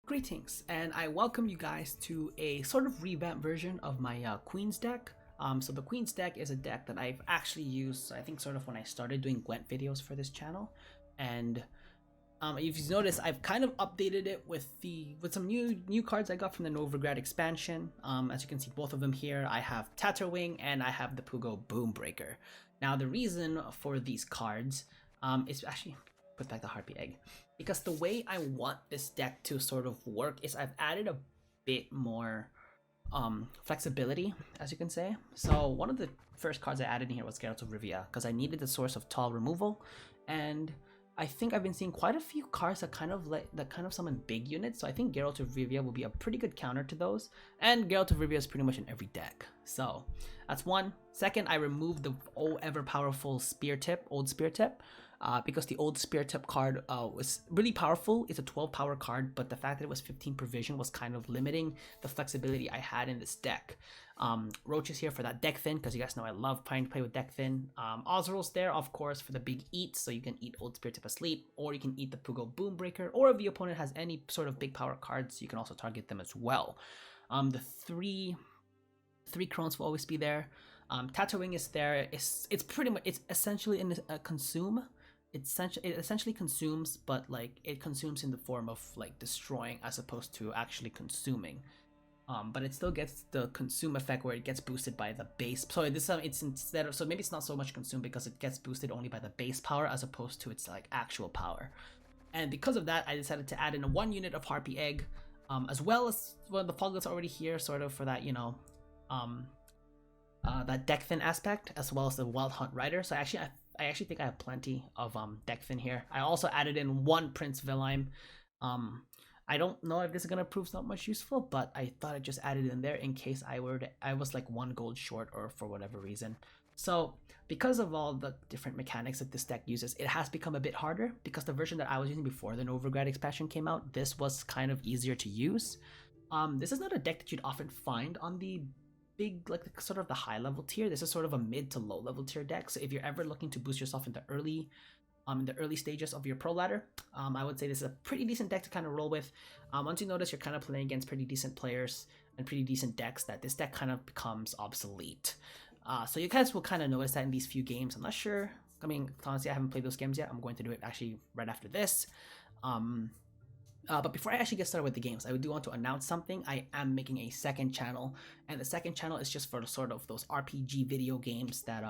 Greetings, and I welcome you guys to a sort of revamped version of my Queen's deck. So the Queen's deck is a deck that I've actually used, I think, sort of when I started doing Gwent videos for this channel. And if you've noticed, I've kind of updated it with some new cards I got from the Novigrad expansion. As you can see, both of them here. I have Tatterwing and I have the Pugo Boombreaker. Now, the reason for these cards is actually put back the Harpy Egg. Because the way I want this deck to sort of work is I've added a bit more flexibility, as you can say. So one of the first cards I added in here was Geralt of Rivia, because I needed the source of tall removal, and I think I've been seeing quite a few cards that kind of summon big units. So I think Geralt of Rivia will be a pretty good counter to those, and Geralt of Rivia is pretty much in every deck. So that's one. Second, I removed the ever powerful Spear Tip, old Spear Tip. Because the old Spear Tip card was really powerful. It's a 12 power card, but the fact that it was 15 provision was kind of limiting the flexibility I had in this deck. Roach is here for that deck thin, because you guys know I love trying to play with deck thin. Ozrol's there, of course, for the big eats, so you can eat old Spear Tip asleep, or you can eat the Pugo Boombreaker, or if the opponent has any sort of big power cards, you can also target them as well. The three Crones will always be there. Tatterwing is there. It's essentially in a consume. It essentially consumes, but like it consumes in the form of like destroying as opposed to actually consuming. But it still gets the consume effect where it gets boosted by the base. So it's instead of, so maybe it's not so much consume because it gets boosted only by the base power as opposed to its like actual power. And because of that, I decided to add in a 1 unit of Harpy Egg, as well as the Foglet's already here, sort of for that, you know, that deck thin aspect, as well as the Wild Hunt Rider. So I actually think I have plenty of deck thin here. I also added in 1 Prince Vilheim. I don't know if this is gonna prove not much useful, but I thought I just added in there in case I was like 1 gold short or for whatever reason. So because of all the different mechanics that this deck uses, it has become a bit harder, because the version that I was using before the Novigrad expansion came out, this was kind of easier to use. This is not a deck that you'd often find on the big, like sort of the high level tier. This is sort of a mid to low level tier deck. So if you're ever looking to boost yourself in the early stages of your pro ladder, I would say this is a pretty decent deck to kind of roll with. Once you notice you're kind of playing against pretty decent players and pretty decent decks, that this deck kind of becomes obsolete. So you guys will kind of notice that in these few games. I'm not sure. I mean, honestly, I haven't played those games yet. I'm going to do it actually right after this. But before I actually get started with the games, I do want to announce something. I am making a second channel, and the second channel is just for sort of those RPG video games that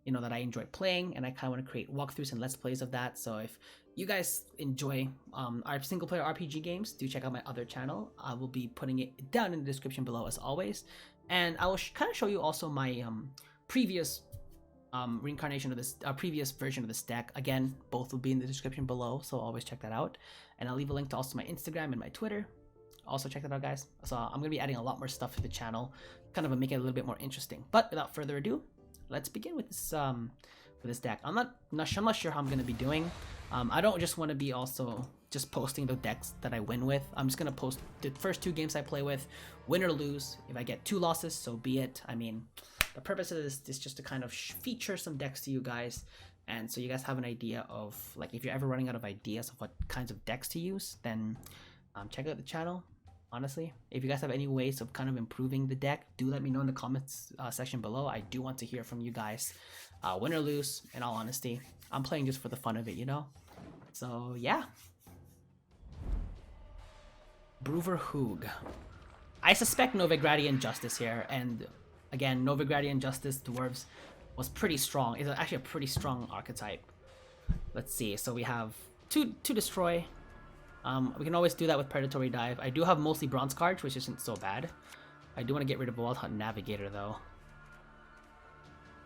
you know, that I enjoy playing, and I kind of want to create walkthroughs and let's plays of that. So if you guys enjoy our single player RPG games, do check out my other channel. I will be putting it down in the description below as always, and I will kind of show you also my previous reincarnation of this previous version of this deck. Again, both will be in the description below, so always check that out, and I'll leave a link to also my Instagram and my Twitter. Also check that out, guys. So I'm gonna be adding a lot more stuff to the channel, kind of making it a little bit more interesting. But without further ado, let's begin with this deck. I'm not sure how I'm gonna be doing. I don't just want to be also just posting the decks that I win with. I'm just gonna post the first 2 games I play with, win or lose. If I get 2 losses, so be it. I mean, the purpose of this is just to kind of feature some decks to you guys, and so you guys have an idea of, like, if you're ever running out of ideas of what kinds of decks to use, then check out the channel. Honestly, if you guys have any ways of kind of improving the deck, do let me know in the comments section below. I do want to hear from you guys, win or lose. In all honesty, I'm playing just for the fun of it, you know. So yeah, Bruver Hoog. I suspect Novigradian Justice here, and again, Novigradian Justice Dwarves was pretty strong. It's actually a pretty strong archetype. Let's see. So we have two destroy. We can always do that with Predatory Dive. I do have mostly bronze cards, which isn't so bad. I do want to get rid of Wild Hunt Navigator though.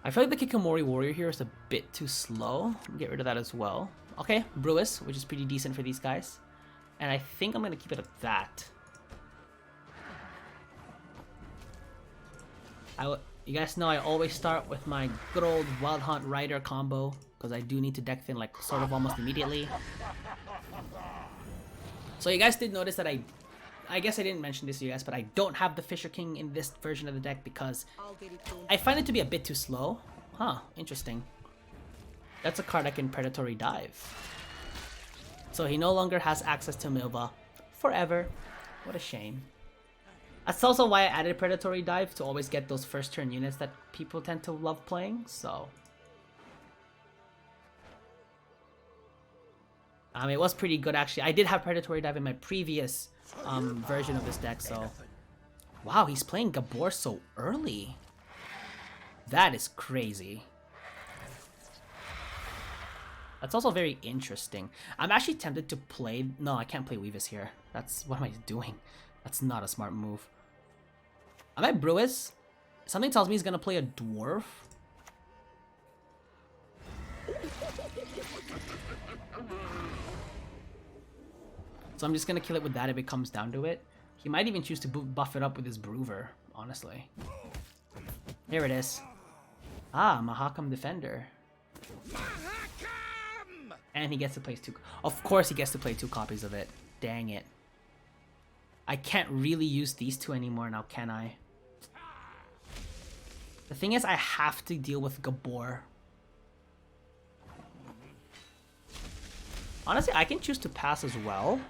I feel like the Kikomori Warrior here is a bit too slow. Get rid of that as well. Okay, Brewis, which is pretty decent for these guys. And I think I'm going to keep it at that. You guys know I always start with my good old Wild Hunt Rider combo, because I do need to deck thin like sort of almost immediately. So you guys did notice that I guess I didn't mention this to you guys, but I don't have the Fisher King in this version of the deck because I find it to be a bit too slow. Huh, interesting. That's a card I can Predatory Dive. So he no longer has access to Milva forever. What a shame. That's also why I added Predatory Dive, to always get those first turn units that people tend to love playing, so. It was pretty good actually. I did have Predatory Dive in my previous version of this deck, so. Wow, he's playing Gabor so early. That is crazy. That's also very interesting. I'm actually tempted to play... No, I can't play Weavis here. That's... What am I doing? That's not a smart move. I might Brewis. Something tells me he's gonna play a Dwarf. So I'm just gonna kill it with that if it comes down to it. He might even choose to buff it up with his Broover, honestly. Here it is. Ah, Mahakam Defender. And he gets to play two... Of course he gets to play 2 copies of it. Dang it. I can't really use these 2 anymore now, can I? The thing is, I have to deal with Gabor. Honestly, I can choose to pass as well.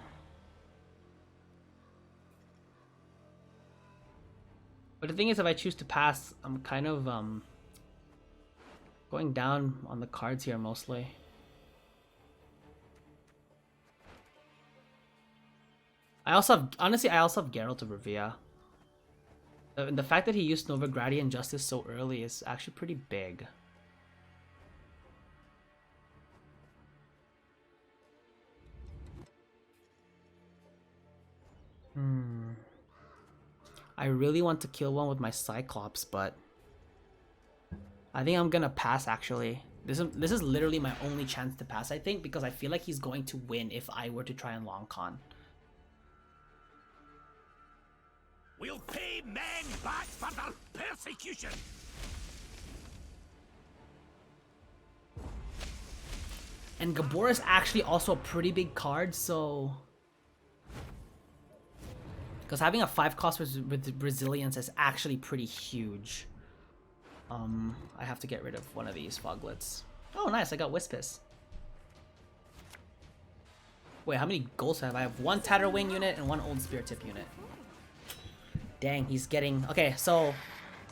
But the thing is, if I choose to pass, I'm kind of going down on the cards here mostly. I also have, honestly, I also have Geralt of Rivia. The fact that he used Novigradian and Justice so early is actually pretty big. I really want to kill one with my Cyclops, but I think I'm gonna pass actually. This is literally my only chance to pass, I think, because I feel like he's going to win if I were to try and long con. We'll pay men back for their persecution. And Gabor is actually also a pretty big card, so... Because having a 5 cost with resilience is actually pretty huge. I have to get rid of one of these Foglets. Oh, nice, I got Wispus. Wait, how many goals have I? I have 1 Tatterwing unit and 1 Old Spear Tip unit. Dang, he's getting... Okay, so...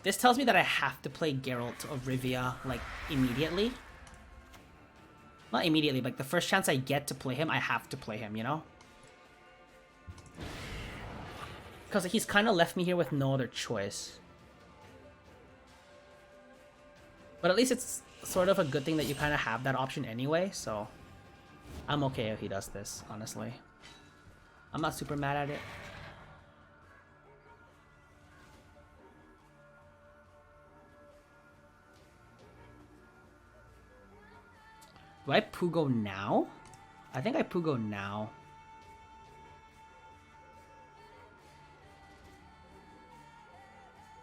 This tells me that I have to play Geralt of Rivia, like, immediately. Not immediately, but like, the first chance I get to play him, I have to play him, you know? Because he's kind of left me here with no other choice. But at least it's sort of a good thing that you kind of have that option anyway, so... I'm okay if he does this, honestly. I'm not super mad at it. Do I Pugo now? I think I Pugo now.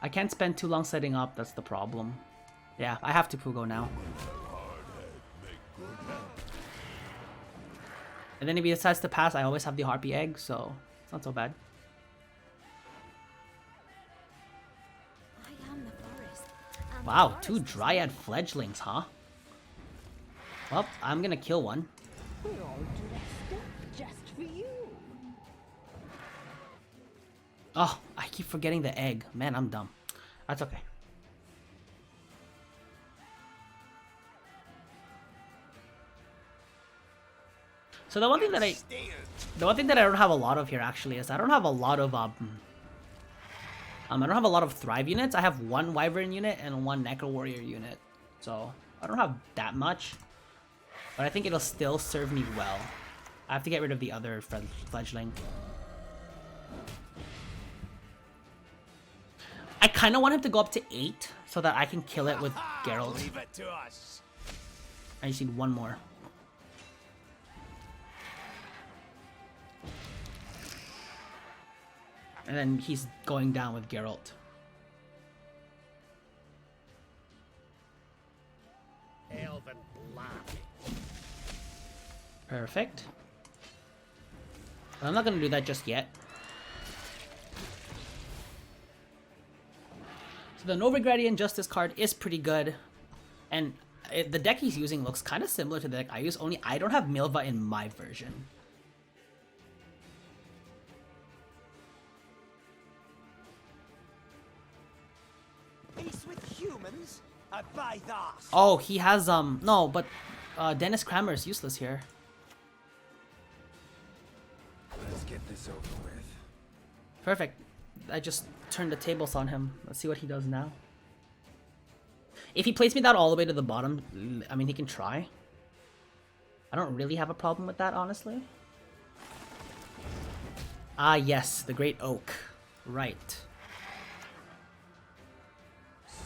I can't spend too long setting up, that's the problem. Yeah, I have to Pugo now. And then if he decides to pass, I always have the Harpy Egg, so it's not so bad. Wow, 2 Dryad Fledglings, huh? Well, I'm gonna kill one. We're all dressed up just for you. Oh, I keep forgetting the egg. Man, I'm dumb. That's okay. So the one thing that I don't have a lot of here actually is I don't have a lot of I don't have a lot of Thrive units. I have 1 Wyvern unit and 1 Necro Warrior unit. So I don't have that much. But I think it'll still serve me well. I have to get rid of the other fledgling. I kind of want him to go up to 8 so that I can kill it with Geralt. Leave it to us. I just need 1 more. And then he's going down with Geralt. Elven blood. Perfect. I'm not gonna do that just yet. So the Novigradian Justice card is pretty good. And the deck he's using looks kind of similar to the deck I use, only I don't have Milva in my version. humans? I buy that. Oh, he has no, but Dennis Kramer is useless here. Let's get this over with. Perfect. I just turned the tables on him. Let's see what he does now. If he plays me that all the way to the bottom, I mean, he can try. I don't really have a problem with that, honestly. Ah, yes, the Great Oak. Right.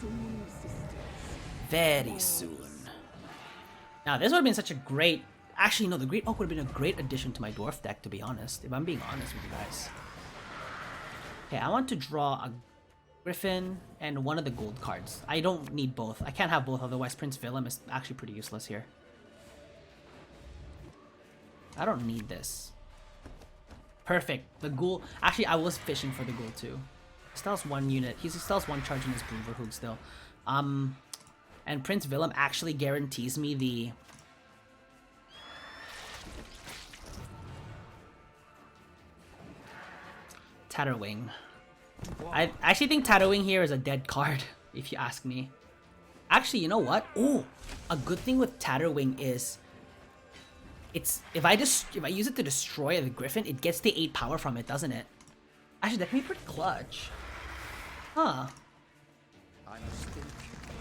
Soon, sisters. Very soon. Now, this would have been such a great... Actually, no, the Great Oak would have been a great addition to my Dwarf deck, to be honest. If I'm being honest with you guys. Okay, I want to draw a Griffin and one of the gold cards. I don't need both. I can't have both, otherwise Prince Willem is actually pretty useless here. I don't need this. Perfect. The ghoul... Actually, I was fishing for the ghoul too. He still has one unit. He still has one charge in his Brotherhood still. And Prince Willem actually guarantees me the... Tatterwing. I actually think Tatterwing here is a dead card, if you ask me. Actually, you know what? Oh, a good thing with Tatterwing is... It's if I use it to destroy the Griffin, it gets the 8 power from it, doesn't it? Actually, that can be pretty clutch. Huh.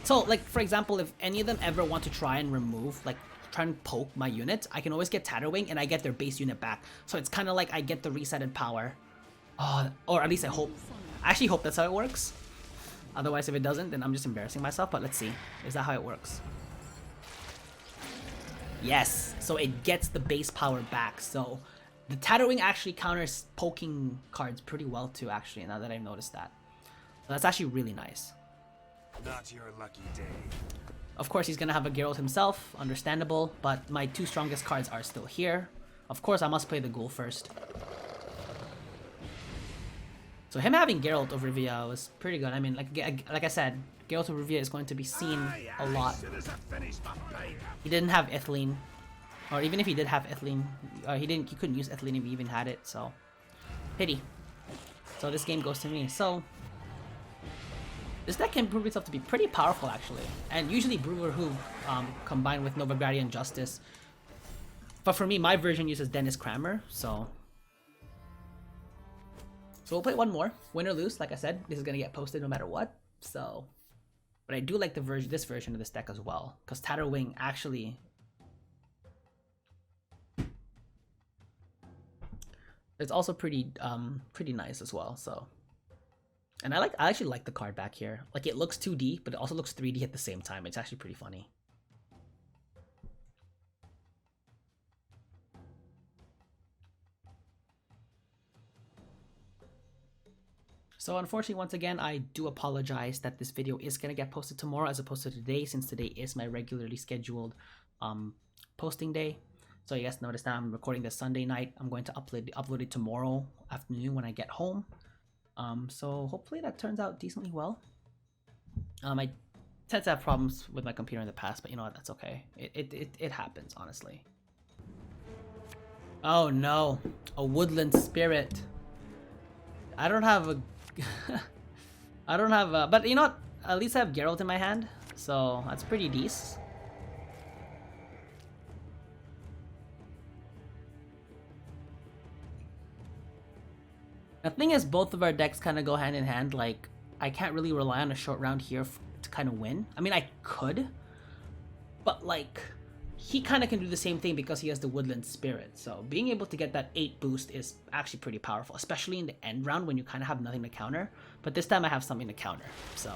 So, like, for example, if any of them ever want to try and remove, like, try and poke my units, I can always get Tatterwing and I get their base unit back. So it's kind of like I get the resetted power. Oh, or at least I hope. I actually hope that's how it works. Otherwise, if it doesn't, then I'm just embarrassing myself. But let's see. Is that how it works? Yes, so it gets the base power back. So the Tatterwing actually counters poking cards pretty well too, actually, now that I've noticed that. So that's actually really nice. Not your lucky day. Of course, he's gonna have a Geralt himself, understandable, but my 2 strongest cards are still here. Of course, I must play the ghoul first. So him having Geralt of Rivia was pretty good. I mean, like I said, Geralt of Rivia is going to be seen a lot. He didn't have Ethylene, or even if he did have Ethylene, he couldn't use Ethylene if he even had it. So pity. So this game goes to me. So this deck can prove itself to be pretty powerful, actually, and usually Brotherhood combined with Novigradian Justice. But for me, my version uses Dennis Kramer, so we'll play one more. Win or lose, like I said, this is gonna get posted no matter what. So, but I do like this version of this deck as well, because Tatterwing actually it's also pretty nice as well. So, and I actually like the card back here. Like, it looks 2D, but it also looks 3D at the same time. It's actually pretty funny. So unfortunately, once again, I do apologize that this video is going to get posted tomorrow as opposed to today, since today is my regularly scheduled posting day. So you guys notice that I'm recording this Sunday night. I'm going to upload it tomorrow afternoon when I get home. So hopefully that turns out decently well. I tend to have problems with my computer in the past, but you know what, that's okay. It happens, honestly. Oh no, a woodland spirit. I don't have a I don't have a, but you know what, at least I have Geralt in my hand, so that's pretty decent. The thing is, both of our decks kind of go hand in hand. Like, I can't really rely on a short round here to kind of win. I mean, I could, but like, he kind of can do the same thing because he has the Woodland Spirit. So being able to get that 8 boost is actually pretty powerful, especially in the end round when you kind of have nothing to counter. But this time I have something to counter. So,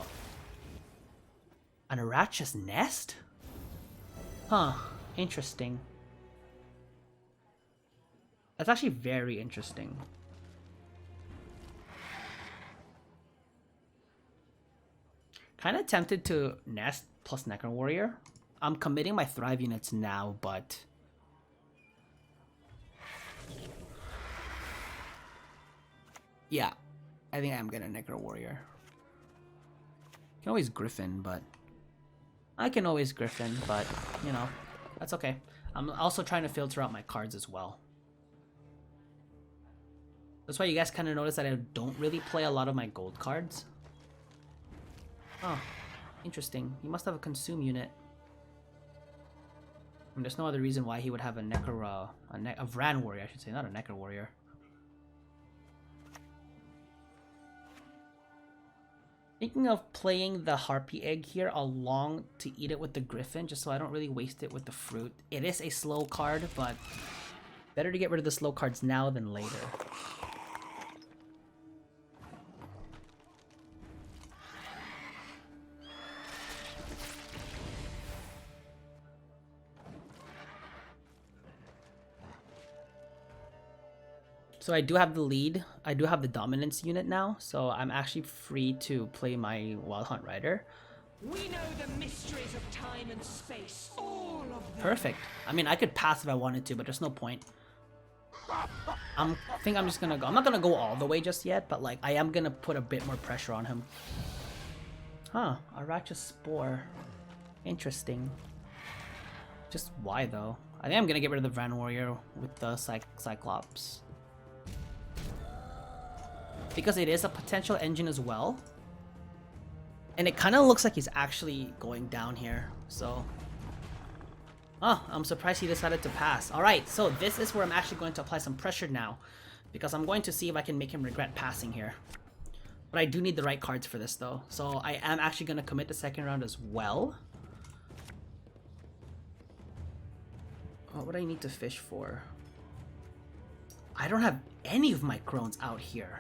an Arach's Nest? Huh, interesting. That's actually very interesting. Kind of tempted to Nest plus Necro Warrior. I'm committing my Thrive units now, but yeah, I think I'm gonna Necro Warrior. Can always Griffin, but you know, that's okay. I'm also trying to filter out my cards as well. That's why you guys kind of notice that I don't really play a lot of my gold cards. Oh, Interesting. He must have a consume unit. I mean, there's no other reason why he would have a Necker, a Vran warrior, I should say, not a Necker warrior. Thinking of playing the Harpy egg here along to eat it with the Griffin, just so I don't really waste it with the fruit. It is a slow card, but better to get rid of the slow cards now than later. So I do have the lead. I do have the dominance unit now, so I'm actually free to play my Wild Hunt Rider. We know the mysteries of time and space, all of them. Perfect. I mean, I could pass if I wanted to, but there's no point. I think I'm just gonna go. I'm not gonna go all the way just yet, but like I am gonna put a bit more pressure on him. Huh? Aracha Spore. Interesting. Just why though? I think I'm gonna get rid of the Vran Warrior with the Cyclops. Because it is a potential engine as well. And it kind of looks like he's actually going down here, so... Oh, I'm surprised he decided to pass. Alright, so this is where I'm actually going to apply some pressure now. Because I'm going to see if I can make him regret passing here. But I do need the right cards for this though. So I am actually going to commit the second round as well. What would I need to fish for? I don't have any of my Crones out here.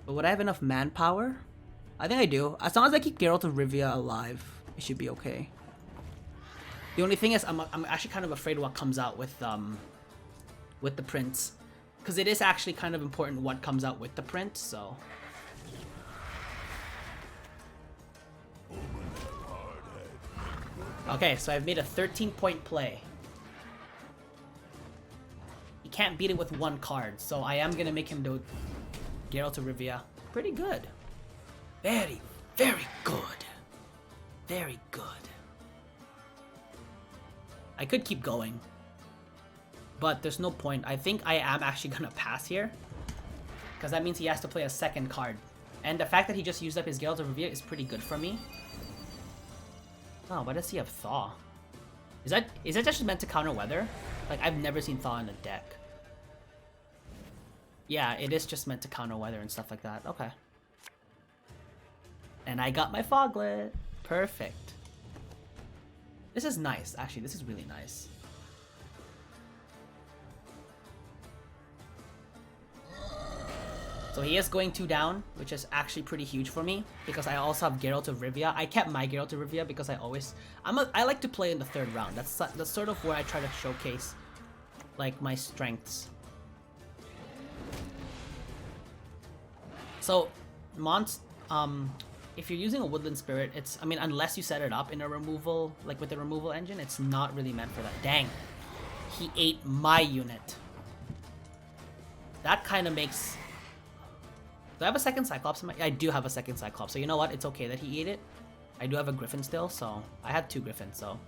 But would I have enough manpower? I think I do. As long as I keep Geralt of Rivia alive, it should be okay. The only thing is, I'm actually kind of afraid what comes out with the prince, because it is actually kind of important what comes out with the prince. So. Okay, so I've made a 13-point play. He can't beat it with one card, so I am gonna make him do Geralt of Rivia. Pretty good. Very, very good. Very good. I could keep going, but there's no point. I think I am actually gonna pass here, because that means he has to play a second card. And the fact that he just used up his Geralt of Rivia is pretty good for me. Oh, why does he have Thaw? Is that just meant to counter weather? Like, I've never seen Thaw in a deck. Yeah, it is just meant to counter weather and stuff like that. Okay. And I got my Foglet. Perfect. This is nice. Actually, this is really nice. So he is going 2 down, which is actually pretty huge for me, because I also have Geralt of Rivia. I kept my Geralt of Rivia because I like to play in the 3rd round. That's sort of where I try to showcase like my strengths. So, if you're using a Woodland Spirit, I mean, unless you set it up in a removal, like with the removal engine, it's not really meant for that. Dang. He ate my unit. That kind of makes... Do I have a second Cyclops? I do have a second Cyclops, so you know what? It's okay that he ate it. I do have a Griffin still, so... I had 2 Griffins, so...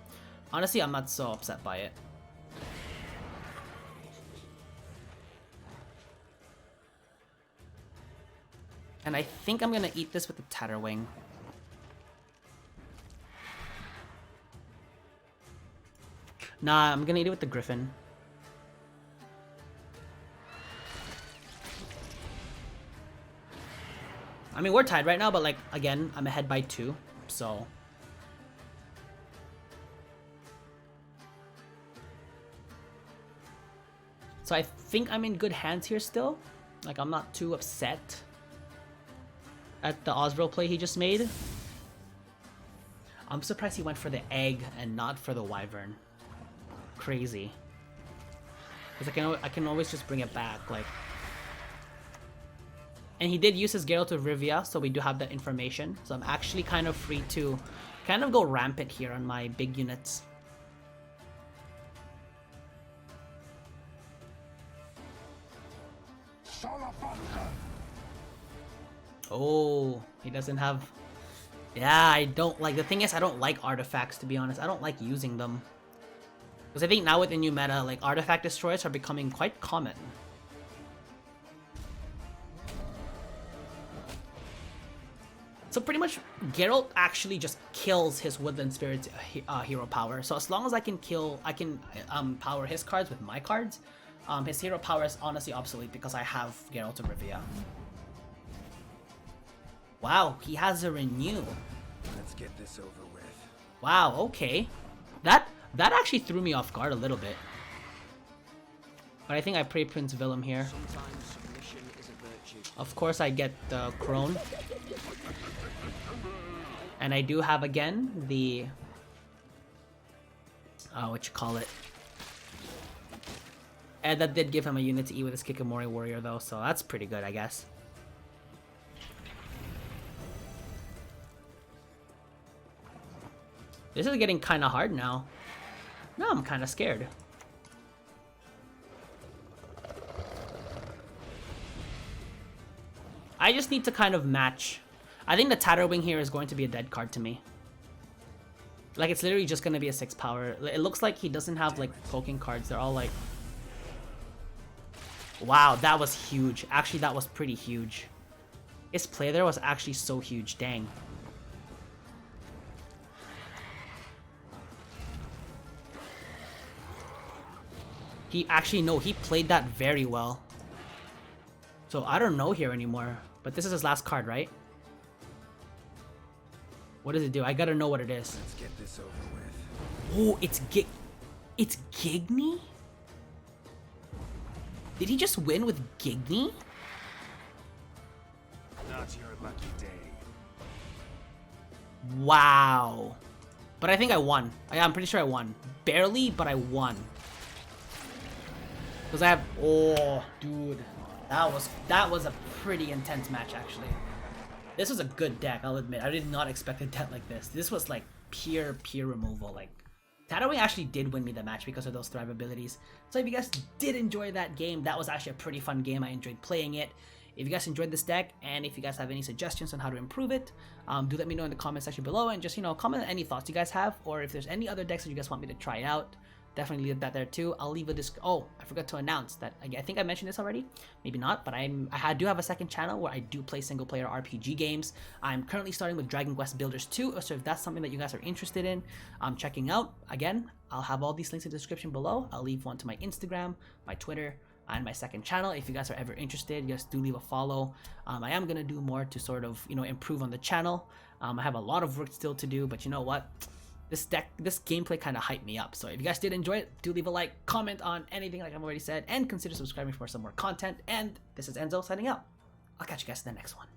Honestly, I'm not so upset by it. And I think I'm gonna eat this with the Tatterwing. Nah, I'm gonna eat it with the Griffin. I mean, we're tied right now, but like, again, I'm ahead by 2, so... So I think I'm in good hands here still. Like, I'm not too upset at the Osville play he just made. I'm surprised he went for the egg and not for the Wyvern. Crazy. Because I can always just bring it back, like... And he did use his Geralt of Rivia, so we do have that information. So I'm actually kind of free to kind of go rampant here on my big units. Oh, he doesn't have... Yeah, I don't like... The thing is, I don't like artifacts, to be honest. I don't like using them. Because I think now with the new meta, like, artifact destroyers are becoming quite common. So pretty much, Geralt actually just kills his Woodland Spirit's hero power. So as long as I can power his cards with my cards, his hero power is honestly obsolete because I have Geralt of Rivia. Wow, he has a renew. Let's get this over with. Wow, okay. That actually threw me off guard a little bit. But I think I play Prince Willem here. Sometimes submission is a virtue. Of course I get the Crone. And I do have again the what you call it. And that did give him a unit to eat with his Kikamori warrior though, so that's pretty good I guess. This is getting kinda hard now. Now I'm kinda scared. I just need to kind of match. I think the Tatterwing here is going to be a dead card to me. Like, it's literally just going to be a 6 power. It looks like he doesn't have, like, poking cards. They're all, like... Wow, that was huge. Actually, that was pretty huge. His play there was actually so huge. Dang. He actually, no, he played that very well. So, I don't know here anymore. But this is his last card, right? What does it do? I gotta know what it is. Let's get this over with. Oh, it's Gigny? Did he just win with Gigny? Not your lucky day. Wow. But I think I won. I'm pretty sure I won. Barely, but I won. Because I have... Oh, dude. That was a pretty intense match, actually. This was a good deck, I'll admit. I did not expect a deck like this. This was like pure removal. Like, Tatooine actually did win me the match because of those Thrive abilities. So if you guys did enjoy that game, that was actually a pretty fun game. I enjoyed playing it. If you guys enjoyed this deck, and if you guys have any suggestions on how to improve it, do let me know in the comment section below, and just, you know, comment on any thoughts you guys have, or if there's any other decks that you guys want me to try out. Definitely leave that there too. I'll leave a oh, I forgot to announce that. I think I mentioned this already, maybe not, but I do have a second channel where I do play single player RPG games. I'm currently starting with Dragon Quest Builders 2, so if that's something that you guys are interested in checking out, again, I'll have all these links in the description below. I'll leave one to my Instagram, my Twitter, and my second channel. If you guys are ever interested, just do leave a follow. I am gonna do more to sort of, you know, improve on the channel. I have a lot of work still to do, but you know what? This gameplay kind of hyped me up. So if you guys did enjoy it, do leave a like, comment on anything like I've already said, and consider subscribing for some more content. And this is Enzo signing out. I'll catch you guys in the next one.